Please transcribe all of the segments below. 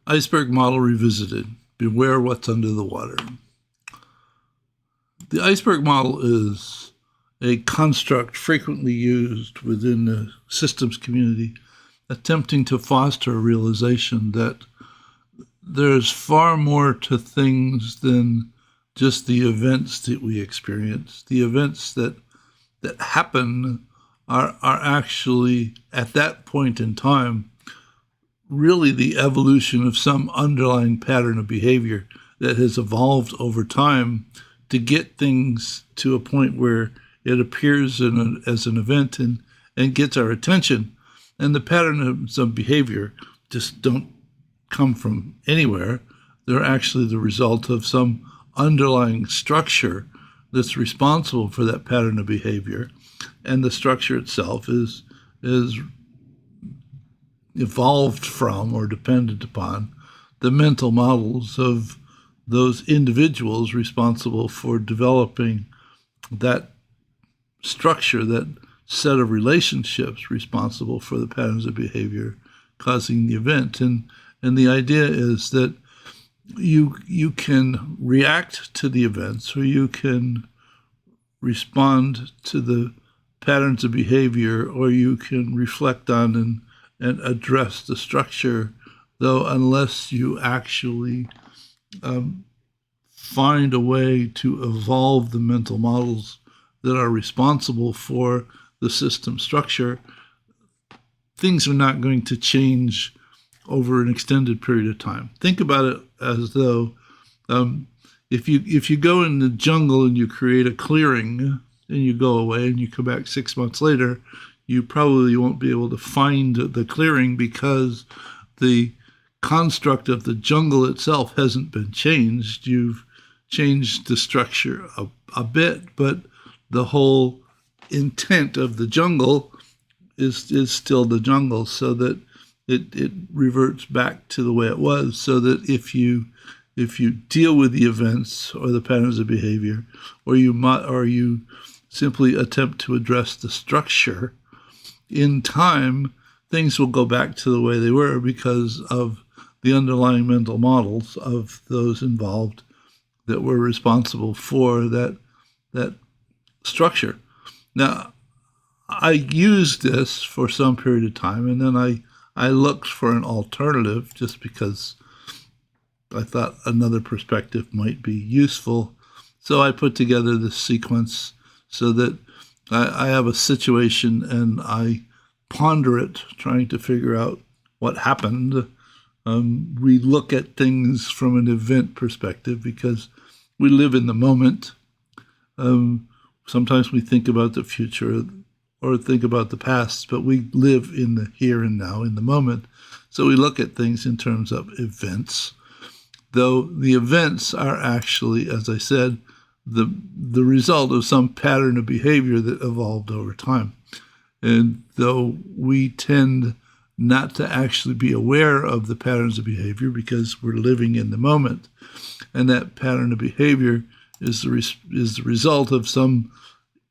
Iceberg Model Revisited. Beware what's under the water. The iceberg model is a construct frequently used within the systems community, attempting to foster a realization that there's far more to things than just the events that we experience. The events that happen are actually, at that point in time, really the evolution of some underlying pattern of behavior that has evolved over time to get things to a point where it appears as an event and gets our attention. And the patterns of behavior just don't come from anywhere. They're actually the result of some underlying structure that's responsible for that pattern of behavior. And the structure itself is evolved from or dependent upon the mental models of those individuals responsible for developing that structure, that set of relationships responsible for the patterns of behavior causing the event. And the idea is that you can react to the events, or you can respond to the patterns of behavior, or you can reflect on and address the structure, though unless you actually find a way to evolve the mental models that are responsible for the system structure, things are not going to change over an extended period of time. Think about it as though if you go in the jungle and you create a clearing and you go away and you come back 6 months later, you probably won't be able to find the clearing because the construct of the jungle itself hasn't been changed. You've changed the structure a bit, but the whole intent of the jungle is still the jungle, so that it reverts back to the way it was, so that if you deal with the events or the patterns of behavior, or you simply attempt to address the structure, in time, things will go back to the way they were because of the underlying mental models of those involved that were responsible for that structure. Now, I used this for some period of time, and then I looked for an alternative just because I thought another perspective might be useful. So I put together this sequence so that I have a situation and I ponder it, trying to figure out what happened. We look at things from an event perspective because we live in the moment. Sometimes we think about the future or think about the past, but we live in the here and now, in the moment. So we look at things in terms of events, though the events are actually, as I said, the result of some pattern of behavior that evolved over time. And though we tend not to actually be aware of the patterns of behavior because we're living in the moment, and that pattern of behavior is the result of some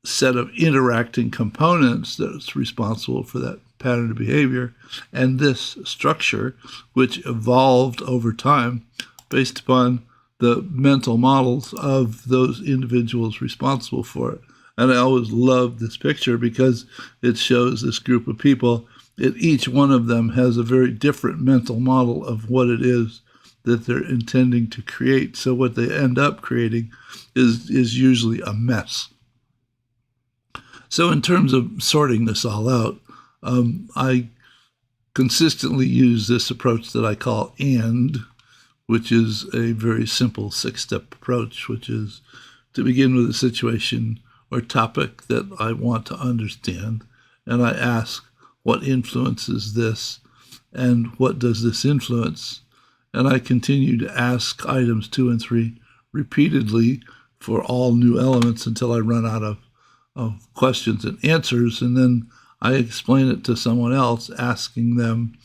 set of interacting components that's responsible for that pattern of behavior, and this structure, which evolved over time based upon the mental models of those individuals responsible for it. And I always love this picture because it shows this group of people, and each one of them has a very different mental model of what it is that they're intending to create. So what they end up creating is usually a mess. So in terms of sorting this all out, I consistently use this approach that I call AND, which is a very simple 6-step approach, which is to begin with a situation or topic that I want to understand, and I ask, what influences this, and what does this influence? And I continue to ask items 2 and 3 repeatedly for all new elements until I run out of questions and answers, and then I explain it to someone else, asking them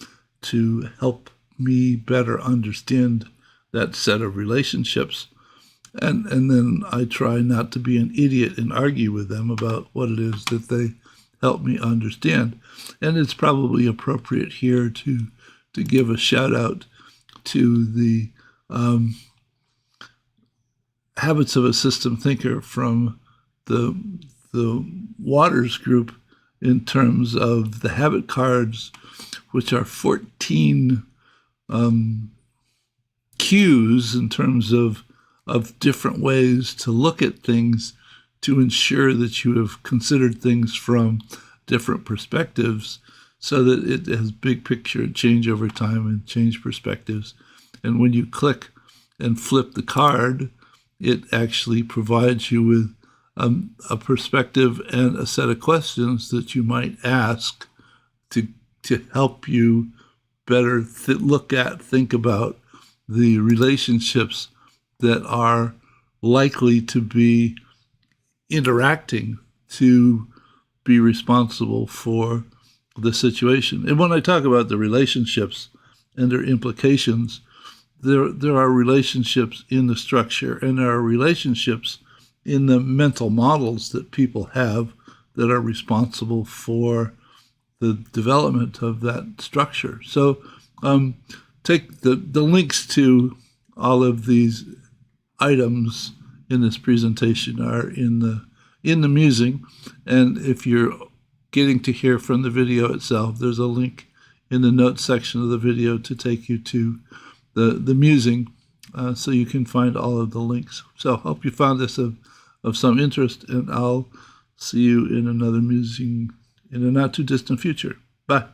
to help me better understand that set of relationships. And then I try not to be an idiot and argue with them about what it is that they help me understand. And it's probably appropriate here to give a shout out to the Habits of a System Thinker from the Waters group in terms of the habit cards, which are 14 cues in terms of different ways to look at things to ensure that you have considered things from different perspectives, so that it has big picture and change over time and change perspectives. And when you click and flip the card, it actually provides you with a perspective and a set of questions that you might ask to help you better think about the relationships that are likely to be interacting to be responsible for the situation. And when I talk about the relationships and their implications, there are relationships in the structure, and there are relationships in the mental models that people have that are responsible for the development of that structure. So take the links to all of these items in this presentation are in the musing, and if you're getting to hear from the video itself, there's a link in the notes section of the video to take you to the musing, so you can find all of the links. So I hope you found this of some interest, and I'll see you in another musing in a not too distant future. Bye.